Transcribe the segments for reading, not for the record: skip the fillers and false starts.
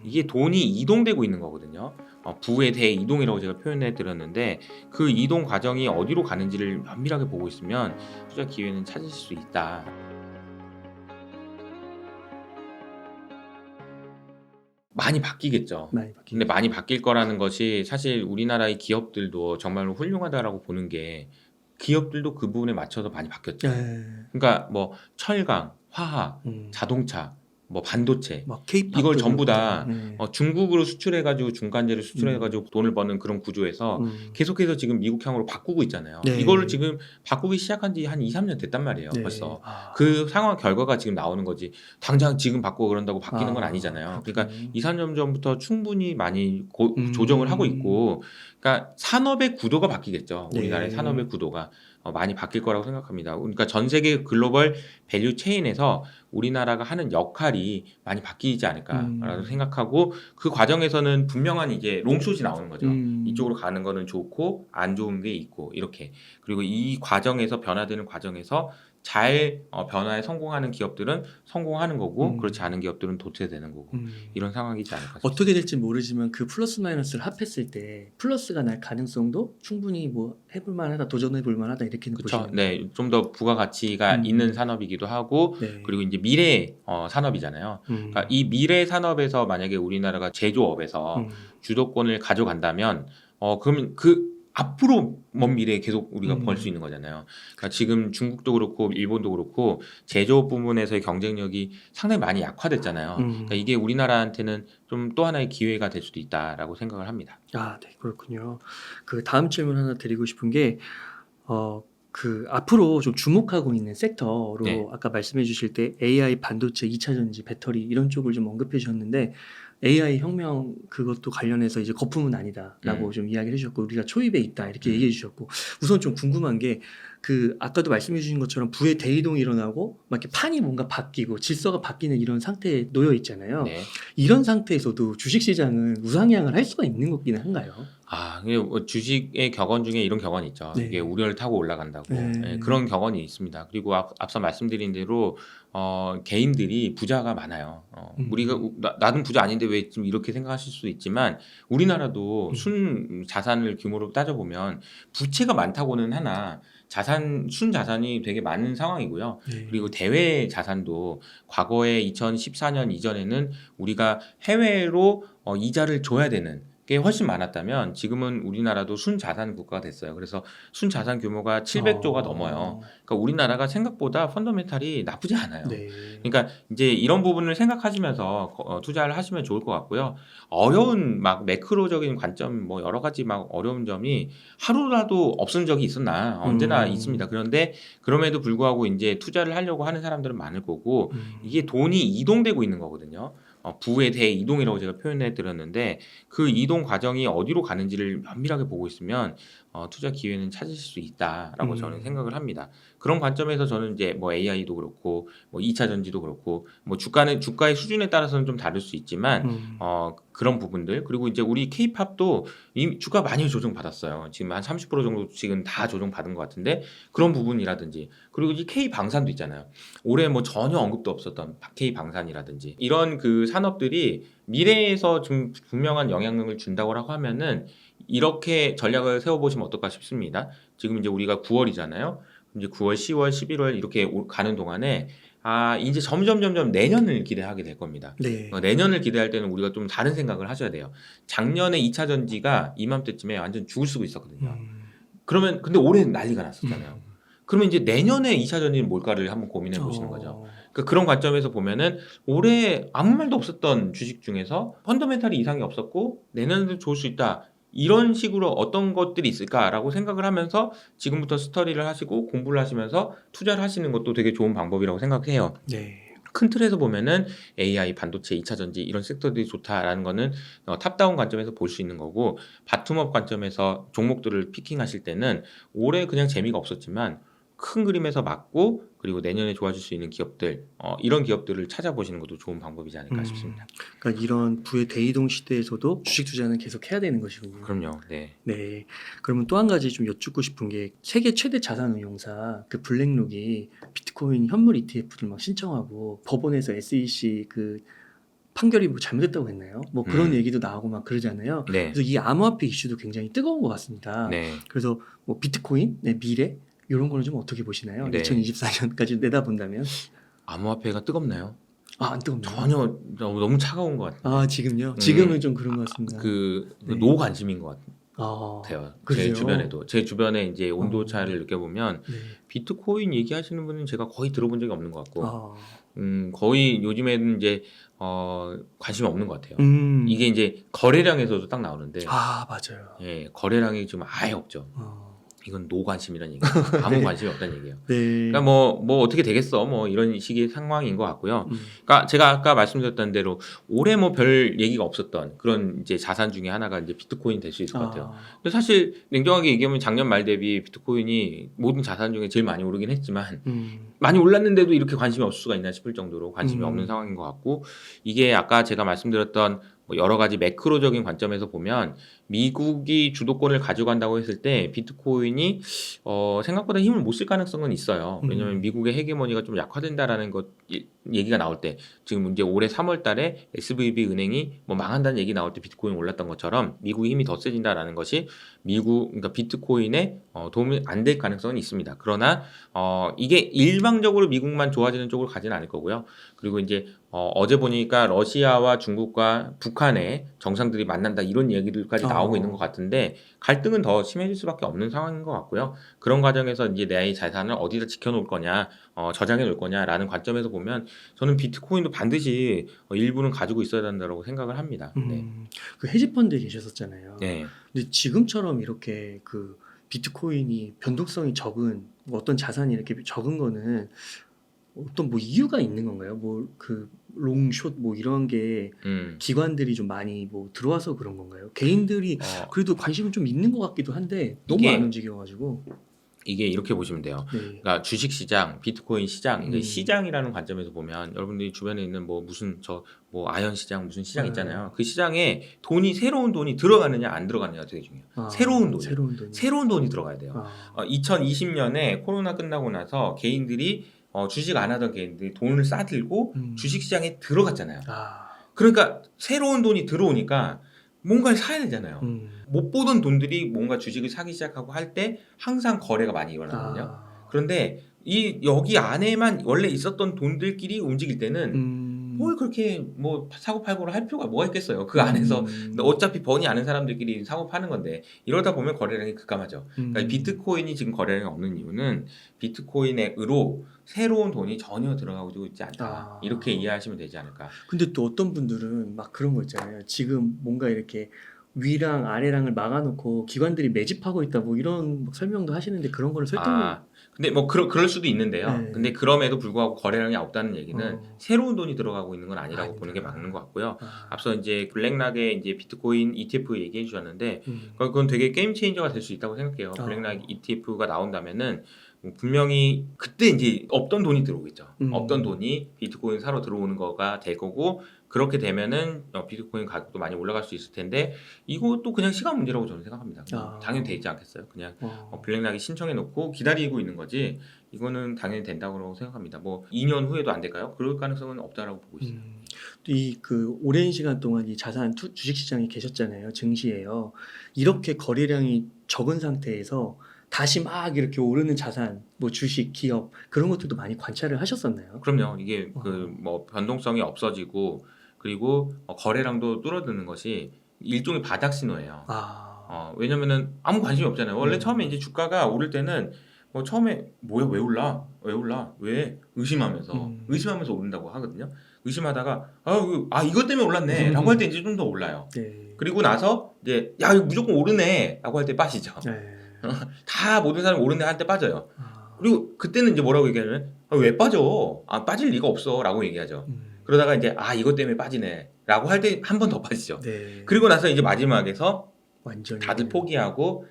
이게 돈이 이동되고 있는 거거든요. 부의 대이동이라고 제가 표현해 드렸는데 그 이동 과정이 어디로 가는지를 면밀하게 보고 있으면 투자 기회는 찾으실 수 있다. 많이 바뀌겠죠. 많이 근데 바뀌겠죠. 많이 바뀔 거라는 것이 사실 우리나라의 기업들도 정말로 훌륭하다라고 보는 게 기업들도 그 부분에 맞춰서 많이 바뀌었죠. 예. 그러니까 뭐 철강, 화학, 음. 자동차, 뭐 반도체 막 이걸 케이팝도 전부 그렇고. 다 예. 중국으로 수출해 가지고 중간재를 수출해 음. 가지고 돈을 버는 그런 구조에서 음. 계속해서 지금 미국향으로 바꾸고 있잖아요. 이거를 네. 지금 바꾸기 시작한 지 한 2-3년 됐단 말이에요 네. 벌써. 아. 그 상황 결과가 지금 나오는 거지 당장 지금 바꾸고 그런다고 바뀌는 건 아 아니잖아요. 그러니까 그렇군요. 2-3년 전부터 충분히 많이 조정을 하고 음. 있고 그러니까 산업의 구도가 바뀌겠죠. 우리나라의 네. 산업의 구도가 많이 바뀔 거라고 생각합니다. 그러니까 전 세계 글로벌 밸류 체인에서 우리나라가 하는 역할이 많이 바뀌지 않을까라고 음. 생각하고 그 과정에서는 분명한 이제 롱숏이 나오는 거죠. 음. 이쪽으로 가는 거는 좋고 안 좋은 게 있고 이렇게. 그리고 이 과정에서 변화되는 과정에서 잘 변화에 성공하는 기업들은 성공하는 거고 그렇지 음. 않은 기업들은 도태되는 거고 음. 이런 상황이지 않을까 어떻게 싶습니다. 될지 모르지만 그 플러스 마이너스를 합했을 때 플러스가 날 가능성도 충분히 뭐 해볼 만하다, 도전해 볼 만하다 이렇게는 그쵸. 보시는 거예요. 네. 좀 더 부가가치가 있는 음. 산업이기도 하고 네. 그리고 인제 미래 산업이잖아요. 그러니까 음. 이 미래 산업에서 만약에 우리나라가 제조업에서 음. 주도권을 가져간다면 그러면 그 앞으로 먼 미래에 계속 우리가 벌 수 음. 있는 거잖아요. 그러니까 그쵸. 지금 중국도 그렇고 일본도 그렇고 제조업 부분에서의 경쟁력이 상당히 많이 약화됐잖아요. 그러니까 음. 이게 우리나라한테는 좀 또 하나의 기회가 될 수도 있다라고 생각을 합니다. 아 네. 그렇군요. 그 다음 질문 하나 드리고 싶은 게 그 앞으로 좀 주목하고 있는 네. 섹터로 아까 말씀해 주실 때 AI, 반도체, 2차 전지, 배터리 이런 쪽을 좀 언급해 주셨는데 AI 혁명 그것도 관련해서 이제 "거품은 아니다."라고 음. 좀 이야기를 해 주셨고 "우리가 초입에 있다." 이렇게 음. 얘기해 주셨고 우선 좀 궁금한 게 그 아까도 말씀해 주신 것처럼 부의 대이동이 일어나고 막 이렇게 판이 뭔가 바뀌고 질서가 바뀌는 이런 상태에 놓여 있잖아요. 네. 이런 상태에서도 주식 시장은 우상향을 할 수가 있는 거기는 한가요? 이게 주식의 격언 중에 이런 격언이 있죠. 이게 네. 우려를 타고 올라간다고. 예, 예. 그런 격언이 있습니다. 그리고 앞서 말씀드린 대로 개인들이 부자가 많아요. 우리가 음. 나는 부자 아닌데 왜 지금 이렇게 생각하실 수도 있지만 우리나라도 음. 순 자산을 규모로 따져보면 부채가 많다고는 하나 순자산이 되게 많은 상황이고요. 그리고 네. 대외 자산도 과거에 2014년 이전에는 우리가 해외로 이자를 줘야 되는 게 훨씬 많았다면 지금은 우리나라도 순자산 국가가 됐어요. 그래서 순자산 규모가 700조가 넘어요. 어. 그러니까 우리나라가 생각보다 펀더멘탈이 나쁘지 않아요. 네. 그러니까 인제 이런 부분을 생각하시면서 투자를 하시면 좋을 것 같고요. 어려운 막 매크로적인 관점 뭐 여러 가지 막 어려운 점이 하루라도 없은 적이 있었나? 언제나 음. 있습니다. 그런데 그럼에도 불구하고 인제 투자를 하려고 하는 사람들은 많을 거고 이게 음. 돈이 이동되고 있는 거거든요. 부의 대이동이라고 제가 표현해 드렸는데 그 이동 과정이 어디로 가는지를 면밀하게 보고 있으면 투자 기회는 찾으실 수 있다라고 저는 음. 생각을 합니다. 그런 관점에서 저는 이제 뭐 AI도 그렇고 뭐 2차 전지도 그렇고 뭐 주가의 수준에 따라서는 좀 다를 수 있지만 음. 그런 부분들 그리고 이제 우리 케이팝도 이미 주가 많이 조정받았어요. 지금 한 30% 정도 지금 다 조정받은 것 같은데 그런 부분이라든지 그리고 이 K방산도 있잖아요. 올해 뭐 전혀 언급도 없었던 K방산이라든지 이런 그 산업들이 미래에서 좀 분명한 영향력을 준다고 하면은 이렇게 전략을 세워보시면 어떨까 싶습니다. 지금 이제 우리가 9월이잖아요. 이제 9월, 10월, 11월 이렇게 가는 동안에 이제 점점 내년을 기대하게 될 겁니다. 네. 내년을 기대할 때는 우리가 좀 다른 생각을 하셔야 돼요. 작년에 2차 전지가 이맘때쯤에 완전 죽을 쓰고 있었거든요. 음. 그러면 근데 올해는 난리가 났었잖아요. 음. 그러면 이제 내년에 2차 전지는 뭘까를 한번 고민해 보시는 거죠. 어. 그러니까 그런 관점에서 보면은 올해 아무 말도 없었던 주식 중에서 펀더멘탈이 이상이 없었고 내년에도 좋을 수 있다. 이런 식으로 '어떤 것들이 있을까?'라고 생각을 하면서 지금부터 스터디를 하시고 공부를 하시면서 투자를 하시는 것도 되게 좋은 방법이라고 생각해요. 네. 큰 틀에서 보면은 AI, 반도체, 2차 전지 이런 섹터들이 좋다라는 거는 탑다운 관점에서 볼 수 있는 거고 바텀업 관점에서 종목들을 피킹하실 때는 올해 그냥 재미가 없었지만 큰 그림에서 맞고 그리고 내년에 좋아질 수 있는 기업들 이런 기업들을 찾아보시는 것도 좋은 방법이지 않을까 싶습니다. 그러니까 이런 부의 대이동 시대에서도 주식 투자는 계속 해야 되는 것이군요. 그럼요. 네. 네. 그러면 또 한 가지 좀 여쭙고 싶은 게 세계 최대 자산 운용사 그 블랙록이 비트코인 현물 ETF를 막 신청하고 법원에서 SEC 그 판결이 뭐 잘못됐다고 했나요? 뭐 그런 음. 얘기도 나오고 막 그러잖아요. 네. 그래서 이 암호화폐 이슈도 굉장히 뜨거운 것 같습니다. 네. 그래서 뭐 비트코인의 미래 이런 거는 좀 어떻게 보시나요? 네. 2024년까지 내다본다면 암호화폐가 뜨겁나요? 안 뜨겁나요? 전혀 너무 차가운 것 같아요. 아 지금요? 지금은 좀 그런 것 같습니다. 네. 노 관심인 것 같아요. 그래요? 제 주변에도 제 주변에 이제 온도 어. 차를 느껴보면 네. 비트코인 얘기하시는 분은 제가 거의 들어본 적이 없는 것 같고, 아, 거의 요즘에는 이제 관심이 없는 것 같아요. 이게 이제 거래량에서도 딱 나오는데, 맞아요. 예, 거래량이 지금 아예 없죠. 이건 노 관심이라는 얘기예요. 아무 네. 관심이 없다는 얘기예요. 네. 그러니까 뭐 어떻게 되겠어, 뭐 이런 식의 상황인 것 같고요. 그러니까 제가 아까 말씀드렸던 대로 올해 뭐 별 얘기가 없었던 그런 이제 자산 중에 하나가 이제 비트코인 될 수 있을 것 같아요. 근데 사실 냉정하게 얘기하면 작년 말 대비 비트코인이 모든 자산 중에 제일 많이 오르긴 했지만 많이 올랐는데도 이렇게 관심이 없을 수가 있나 싶을 정도로 관심이 없는 상황인 것 같고, 이게 아까 제가 말씀드렸던 뭐 여러 가지 매크로적인 관점에서 보면 미국이 주도권을 가져간다고 했을 때 비트코인이 생각보다 힘을 못 쓸 가능성은 있어요. 왜냐하면 미국의 헤게모니가 좀 약화된다라는 것 얘기가 나올 때, 지금 이제 올해 3월 달에 SVB 은행이 뭐 망한다는 얘기 나올 때 비트코인 올랐던 것처럼 미국의 힘이 더 세진다라는 것이 그러니까 비트코인에 도움이 안 될 가능성은 있습니다. 그러나 이게 일방적으로 미국만 좋아지는 쪽으로 가지는 않을 거고요. 그리고 이제 어제 보니까 러시아와 중국과 북한의 정상들이 만난다 이런 얘기들까지 나오고 있는 것 같은데, 갈등은 더 심해질 수밖에 없는 상황인 것 같고요. 그런 과정에서 이제 내 자산을 어디다 지켜놓을 거냐, 저장해 놓을 거냐라는 관점에서 보면 저는 비트코인도 반드시 일부는 가지고 있어야 된다고 생각을 합니다. 네. 그 헤지펀드에 계셨었잖아요. 네. 근데 지금처럼 이렇게 그 비트코인이 변동성이 적은 뭐 어떤 자산이 이렇게 적은 거는 어떤 뭐 이유가 있는 건가요? 뭐 그 롱숏 뭐 이런 게 기관들이 좀 많이 뭐 들어와서 그런 건가요? 개인들이 그래도 관심은 좀 있는 것 같기도 한데 너무 안 움직여가지고. 이게 이렇게 보시면 돼요. 네. 그러니까 주식 시장, 비트코인 시장, 이게 시장이라는 관점에서 보면 여러분들이 주변에 있는 뭐 무슨 뭐 아연 시장 무슨 시장 있잖아요. 그 시장에 새로운 돈이 들어가느냐 안 들어가느냐가 되게 중요해요. 새로운 돈이 들어가야 돼요. 2020년에 코로나 끝나고 나서 개인들이 주식 안 하던 개인들이 돈을 싸들고 주식 시장에 들어갔잖아요. 그러니까 새로운 돈이 들어오니까 뭔가를 사야 되잖아요. 못 보던 돈들이 뭔가 주식을 사기 시작하고 할 때 항상 거래가 많이 일어나거든요. 그런데 여기 안에만 원래 있었던 돈들끼리 움직일 때는 뭘 그렇게 뭐 사고 팔고를 할 필요가 뭐가 있겠어요. 그 안에서 어차피 번이 아는 사람들끼리 사고 파는 건데, 이러다 보면 거래량이 급감하죠. 그러니까 비트코인이 지금 거래량이 없는 이유는 비트코인으로 새로운 돈이 전혀 들어가고 있지 않다. 이렇게 이해하시면 되지 않을까. 근데 또 어떤 분들은 막 그런 거 있잖아요. 지금 뭔가 이렇게 위랑 아래랑을 막아놓고 기관들이 매집하고 있다 뭐 이런 막 설명도 하시는데 그런 거를 근데 뭐 그럴 수도 있는데요. 네. 근데 그럼에도 불구하고 거래량이 없다는 얘기는 새로운 돈이 들어가고 있는 건 아니라고 보는 게 맞는 것 같고요. 앞서 이제 블랙락의 이제 비트코인 ETF 얘기해 주셨는데 그건 되게 게임 체인저가 될 수 있다고 생각해요. 블랙락 ETF가 나온다면은 분명히 그때 이제 없던 돈이 들어오겠죠. 없던 돈이 비트코인 사러 들어오는 거가 될 거고, 그렇게 되면은 비트코인 가격도 많이 올라갈 수 있을 텐데, 이것도 그냥 시간 문제라고 저는 생각합니다. 당연히 되지 않겠어요. 그냥 블랙락이 신청해 놓고 기다리고 있는 거지, 이거는 당연히 된다고 생각합니다. 뭐 2년 후에도 안 될까요? 그럴 가능성은 없다라고 보고 있어요. 이 그 오랜 시간 동안 이 자산 주식 시장에 계셨잖아요. 증시에요. 이렇게 거래량이 적은 상태에서 다시 막 이렇게 오르는 자산, 뭐 주식, 기업 그런 것들도 많이 관찰을 하셨었나요? 그럼요. 이게 뭐 변동성이 없어지고, 그리고 거래량도 줄어드는 것이 일종의 바닥 신호예요. 왜냐면은 아무 관심이 없잖아요. 원래 처음에 이제 주가가 오를 때는 뭐 처음에 뭐야 왜 올라 왜 의심하면서 오른다고 하거든요. 의심하다가 이것 때문에 올랐네라고 할 때 이제 좀 더 올라요. 네. 그리고 나서 이제 야 이거 무조건 오르네라고 할 때 빠지죠. 다 모든 사람이 오르네 할 때 빠져요. 그리고 그때는 이제 뭐라고 얘기하냐면 왜 빠져? 빠질 리가 없어라고 얘기하죠. 그러다가 이제 이것 때문에 빠지네라고 할 때 한 번 더 빠지죠. 네. 그리고 나서 이제 마지막에서 완전히 다들 포기하고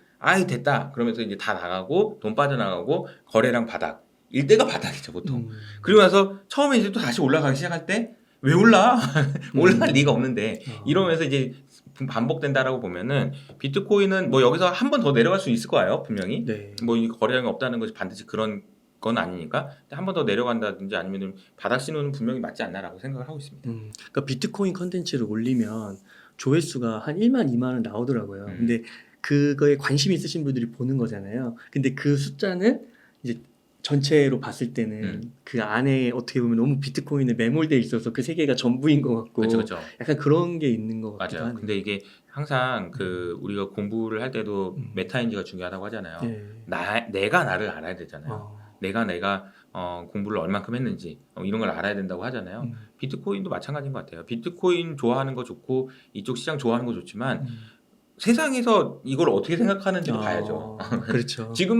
됐다 그러면서 이제 다 나가고 돈 빠져나가고 거래량 바닥, 일대가 바닥이죠 보통. 그리고 나서 처음에 이제 또 다시 올라가기 시작할 때 왜 올라? 올라갈 리가 없는데 이러면서 이제 반복된다라고 보면은 비트코인은 뭐 여기서 한 번 더 내려갈 수 있을 거예요 분명히. 뭐 이 거래량이 없다는 것이 반드시 그런 건 아니니까 한 번 더 내려간다든지 아니면 바닥 신호는 분명히 맞지 않나라고 생각을 하고 있습니다. 그러니까 비트코인 컨텐츠를 올리면 조회수가 한 1만, 2만은 나오더라고요. 근데 그거에 관심 있으신 분들이 보는 거잖아요. 근데 그 숫자는 이제 전체로 봤을 때는 그 안에 어떻게 보면 너무 비트코인에 매몰돼 있어서 그 세계가 전부인 것 같고 그렇죠, 그렇죠. 약간 그런 게 있는 것 같기도 맞아요. 하네요. 근데 이게 항상 그 우리가 공부를 할 때도 메타인지가 중요하다고 하잖아요. 네. 내가 나를 알아야 되잖아요. 어. 내가 공부를 얼만큼 했는지 이런 걸 알아야 된다고 하잖아요. 음. 비트코인도 마찬가지인 것 같아요. 비트코인 좋아하는 거 좋고 이쪽 시장 좋아하는 거 좋지만 음. 세상에서 이걸 어떻게 생각하는지도 봐야죠. 그렇죠. 지금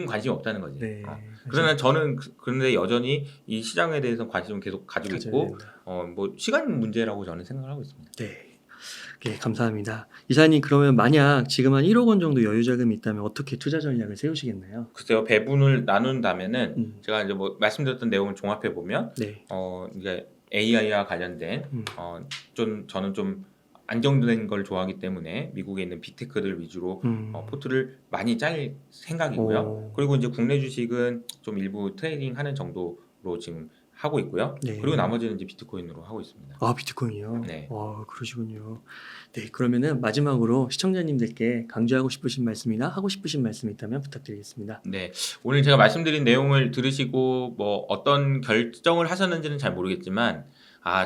관심이 없다는 거지. 네. 그러나 저는 그런데 여전히 이 시장에 대해서 관심을 계속 가지고 가져야 있고 된다. 뭐 시간 문제라고 저는 생각을 하고 있습니다. 네. 네, 감사합니다. 이사님 그러면 만약 지금 한 1억 원 정도 여유 자금이 있다면 어떻게 투자 전략을 세우시겠나요? 글쎄요, 배분을 나눈다면은 음. 제가 이제 뭐 말씀드렸던 내용을 종합해 보면 네. 이제 AI와 관련된 저는 좀 안정된 걸 좋아하기 때문에 미국에 있는 빅테크들 위주로 포트를 많이 짤 생각이고요. 오. 그리고 이제 국내 주식은 좀 일부 트레이딩 하는 정도로 지금 하고 있고요. 네. 그리고 나머지는 이제 비트코인으로 하고 있습니다. 아, 비트코인이요? 네. 그러시군요. 네, 그러면은 마지막으로 시청자님들께 강조하고 싶으신 말씀이나 하고 싶으신 말씀이 있다면 부탁드리겠습니다. 네, 오늘 제가 말씀드린 내용을 들으시고 뭐 어떤 결정을 하셨는지는 잘 모르겠지만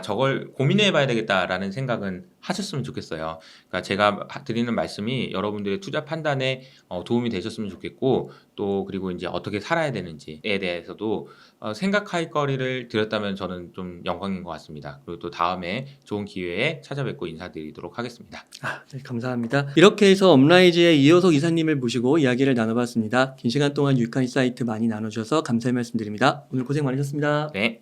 저걸 고민해 봐야 되겠다라는 생각은 하셨으면 좋겠어요. 그러니까 제가 드리는 말씀이 여러분들의 투자 판단에 도움이 되셨으면 좋겠고 또 그리고 이제 어떻게 살아야 되는지에 대해서도 생각할 거리를 드렸다면 저는 좀 영광인 것 같습니다. 그리고 또 다음에 좋은 기회에 찾아뵙고 인사드리도록 하겠습니다. 네, 감사합니다. 이렇게 해서 업라이즈의 이효석 이사님을 모시고 이야기를 나눠봤습니다. 긴 시간 동안 유익한 인사이트 많이 나눠주셔서 감사의 말씀드립니다. 오늘 고생 많으셨습니다. 네.